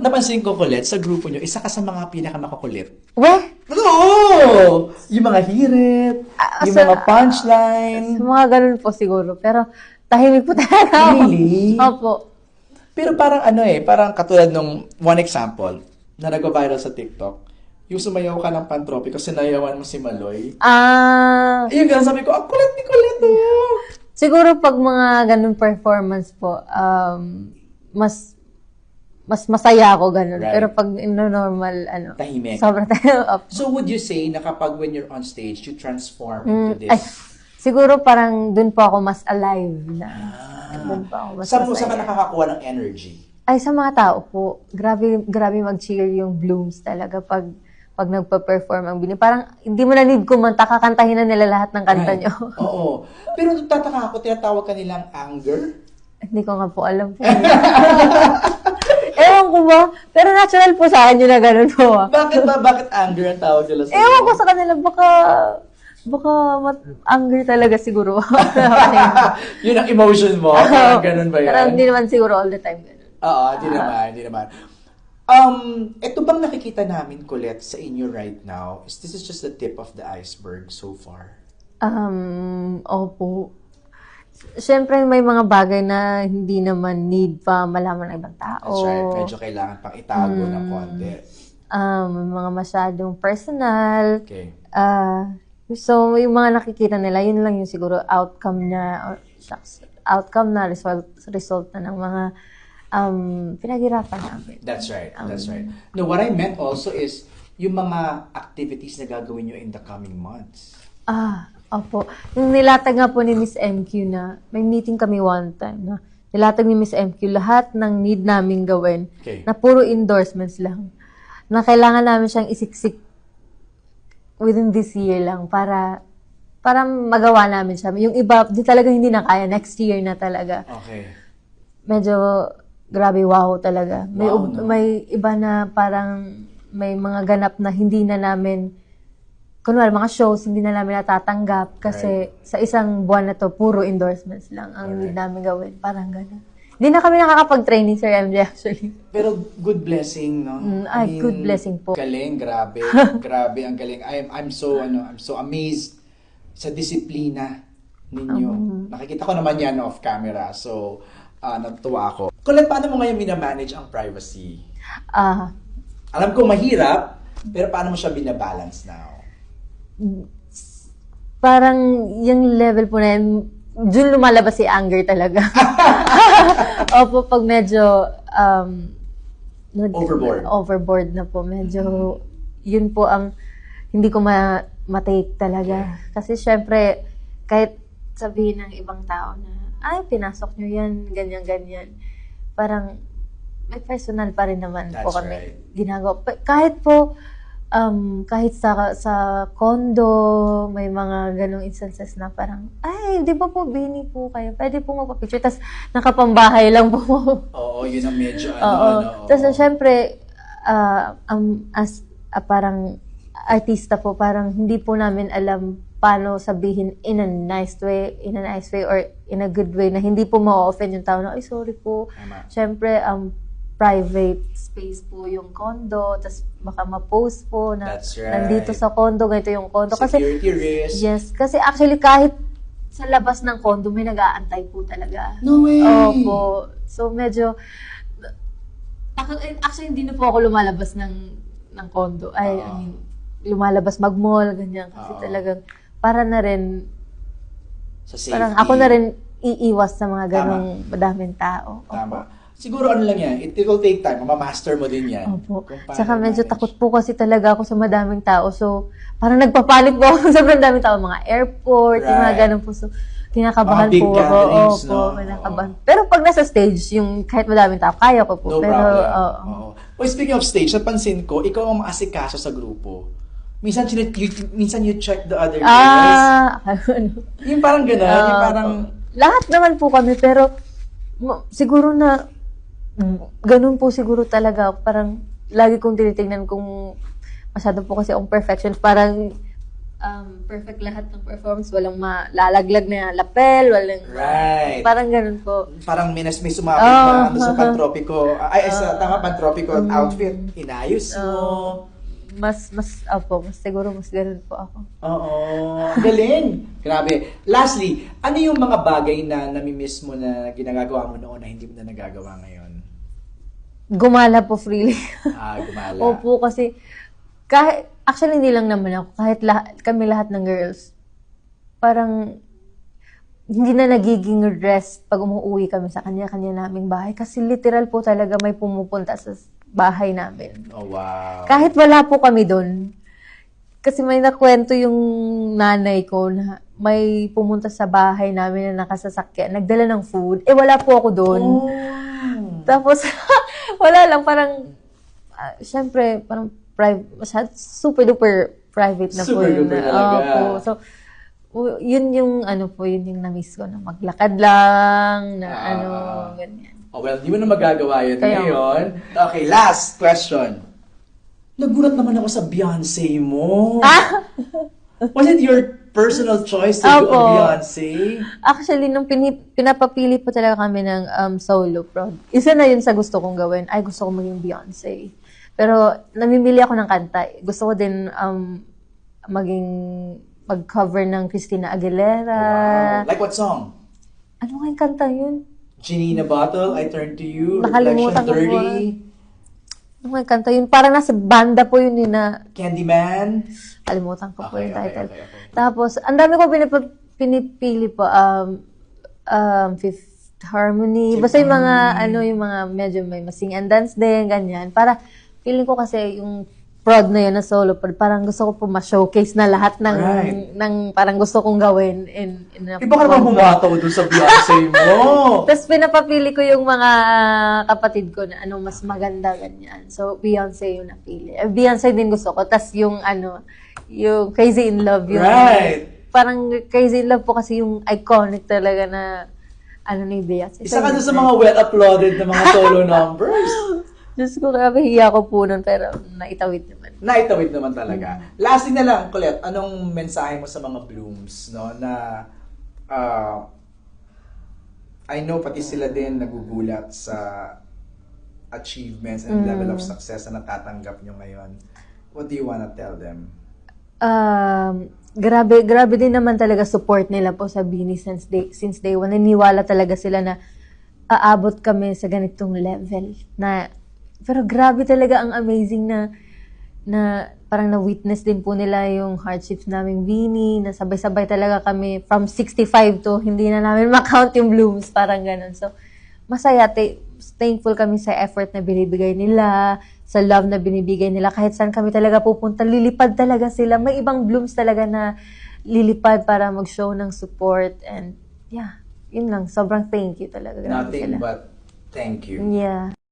napansin ko, Colette, sa grupo nyo, isa ka sa mga pinakamakakulit. Weh? Oo! Yung mga hirit, yung mga punchline. Mga ganun po siguro. Pero tahimik po talaga ako. Really? Opo. Pero parang parang katulad nung one example na nag-viral sa TikTok, yung sumayaw ka ng Pantropiko, sinayawan mo si Maloy. Yung ganun, sabi ko, kulit ni Colette, oh! Siguro pag mga ganun performance po, mas masaya ako ganun. Right. Pero pag normal, Tahimik. sobrang tahimik. So would you say na kapag when you're on stage, you transform into this? Ay, siguro parang dun po ako mas alive na. Dun po ako mas Saan masaya. ka nakakakuha ng energy? Ay, sa mga tao po, grabe mag-cheer yung Blooms talaga pag nagpa-perform ang bini. Parang hindi mo na need kumanta, kakantahin na nila lahat ng kanta Right. nyo. Oo. Pero tataka ako, tinatawag ka nilang anger? Hindi ko nga po alam po. Ewan ko ba? Pero natural po sa akin yun na ganun po. Bakit ba? Bakit anger ang tawag nila sa Ewan ko sa kanila, baka anger talaga siguro. Yun ang emotion mo? Parang ganun ba Pero yan? hindi naman siguro all the time ganun. Oo, hindi naman. Ito bang nakikita namin, Colette, sa inyo right now? This is just the tip of the iceberg so far. Opo. Siyempre, may mga bagay na hindi naman need pa malaman ng ibang tao. That's right. Medyo kailangan pang itago ng konti. Mga masyadong personal. Okay. So, yung mga nakikita nila, yun lang yung siguro outcome na, result na ng mga pinaghirapan namin. That's right. That's right. No, what I meant also is yung mga activities na gagawin nyo in the coming months. Opo. Yung nilatag nga po ni Miss MQ na, may meeting kami one time na nilatag ni Miss MQ lahat ng need namin gawin na puro endorsements lang. Na kailangan namin siyang isiksik within this year lang para magawa namin siya. Yung iba, di talaga hindi na kaya. Next year na talaga. Okay. Medyo grabe, wow talaga. Wow, no? May iba na parang may mga ganap na hindi na namin, kunwari mga shows, hindi na namin natatanggap kasi sa isang buwan na to, puro endorsements lang ang need namin gawin. Parang gano'n. Hindi na kami nakakapag-training, Sir MJ, actually. Pero good blessing, no? Good blessing po. Galing, grabe. Grabe ang galing. I'm so amazed sa disiplina ninyo. Nakikita ko naman yan off camera. So, natutuwa ako. Colette, paano mo ngayon minamanage ang privacy? Alam ko mahirap, pero paano mo siya binabalance now? Parang yung level po na yun, dun lumalabas si anger talaga. Opo, pag medyo overboard na po. Medyo yun po ang hindi ko matake talaga. Kasi syempre, kahit sabihin ng ibang tao na, ay, pinasok nyo yan, ganyan-ganyan. Parang may personal pa rin naman po kami ginagawa. Kahit po, kahit sa condo, may mga ganong instances na parang, ay, di ba po, bini po kayo? Pwede po magpa-picture. Tapos, nakapambahay lang po. Oo, yun ang medyo Tapos, syempre, parang artista po, parang hindi po namin alam paano sabihin in a nice way or in a good way na hindi po ma-offend yung tao na, ay, sorry po. Syempre, private space po yung condo, tapos baka ma-post po na nandito sa condo, ganito yung condo. Security risk. Yes, kasi actually kahit sa labas ng condo, may nag-aantay po talaga. No way! Opo. So medyo, actually hindi na po ako lumalabas ng condo. I mean, lumalabas mag-mall, ganyan. Kasi talagang, para na rin, sa safety. Parang ako na rin iiwas sa mga ganong madaming tao. Tama. Siguro ano lang yan, it will take time. Mamaster mo din yan. Opo. Saka medyo takot po kasi talaga ako sa madaming tao. So, parang nagpapanik po ako sa sobrang daming tao. Mga airport, yung mga ganun po. So, kinakabahan big po ako. gatherings, Opo, kinakabahan. Pero pag nasa stage, yung kahit madaming tao, kaya ko po. No Pero, problem. Well, speaking of stage, napansin ko, ikaw ang maasikaso sa grupo. Minsan you check the other girls. Yung parang gano'n, yung parang... Lahat naman po kami, pero siguro na ganun po siguro talaga. Parang lagi kong tinitingnan kung masyado po kasi ang perfection. Parang perfect lahat ng performance. Walang malalaglag na lapel, walang... Right. Parang ganun po. Parang may sumabit na ano, sa pantropiko, tama, pantropiko outfit. Inayos mo. Mas siguro mas ganun po ako. Oo. Galing. Grabe. Lastly, ano yung mga bagay na namimiss mo na ginagawa mo noon na hindi mo na nagagawa ngayon? Gumala po freely. Gumala. Opo, kasi actually hindi lang naman ako, kahit kami lahat ng girls, parang hindi na nagiging rest pag umuwi kami sa kanya-kanya naming bahay. Kasi literal po talaga may pumupunta sa bahay namin. Oh, wow. Kahit wala po kami doon. Kasi may nakwento yung nanay ko na may pumunta sa bahay namin na nakasasakyan, nagdala ng food. Wala po ako doon. Oh. Tapos, wala lang, parang, syempre, parang super duper private na po Super yun. duper talaga. Opo. So, yun yung na-miss ko na maglakad lang, na ganyan. Well, di mo na magagawa yun Kaya, ngayon. Okay, last question. Nagulat naman ako sa Beyonce mo. Was it your personal choice to do a Beyonce? Actually, nung pinapapili po talaga kami ng solo prod, isa na yun sa gusto kong gawin. Ay, gusto ko maging Beyonce. Pero, namimili ako ng kanta. Gusto ko din mag-cover ng Christina Aguilera. Wow. Like what song? Ano nga yung kanta yun? Genie in a Bottle, I Turn to You, Nakalimutan Reflection ko 30, Ano nga yung kanta yun? Parang nasa banda po yun na Candyman. kalimutan ko po yung title. Okay. Tapos, ang dami ko pinipili po. Fifth Harmony. Basta yung mga, yung mga medyo may sing and dance din, ganyan. Para, feeling ko kasi yung prod na yun na solo prod, parang gusto ko po ma-showcase na lahat ng parang gusto kong gawin in Iba ka naman humataw doon sa Beyonce mo. Tapos pinapapili ko yung mga kapatid ko na mas maganda, ganyan. So, Beyonce yung napili. Beyonce din gusto ko. Tapos yung yung Crazy in Love. Yung, parang Crazy in Love po kasi yung iconic talaga na ni Beyonce. Isa ka sa mga well-uploaded na mga solo numbers. Diyos ko, grabe, hiya ko po nun, pero naitawid naman. Naitawid naman talaga. Lastly na lang, Colette, anong mensahe mo sa mga blooms, no, na I know pati sila din nagugulat sa achievements and level of success na natatanggap nyo ngayon. What do you wanna tell them? Grabe din naman talaga support nila po sa Bini since day one. Naniwala talaga sila na aabot kami sa ganitong level na. Pero grabe talaga ang amazing na parang na-witness din po nila yung hardships naming Bini, na sabay-sabay talaga kami from 65 to hindi na namin ma-count yung blooms, parang ganun. So, masaya, thankful kami sa effort na binibigay nila, sa love na binibigay nila. Kahit saan kami talaga pupunta, lilipad talaga sila. May ibang blooms talaga na lilipad para mag-show ng support. And yeah, yun lang. Sobrang thank you talaga. Nothing but thank you. Yeah.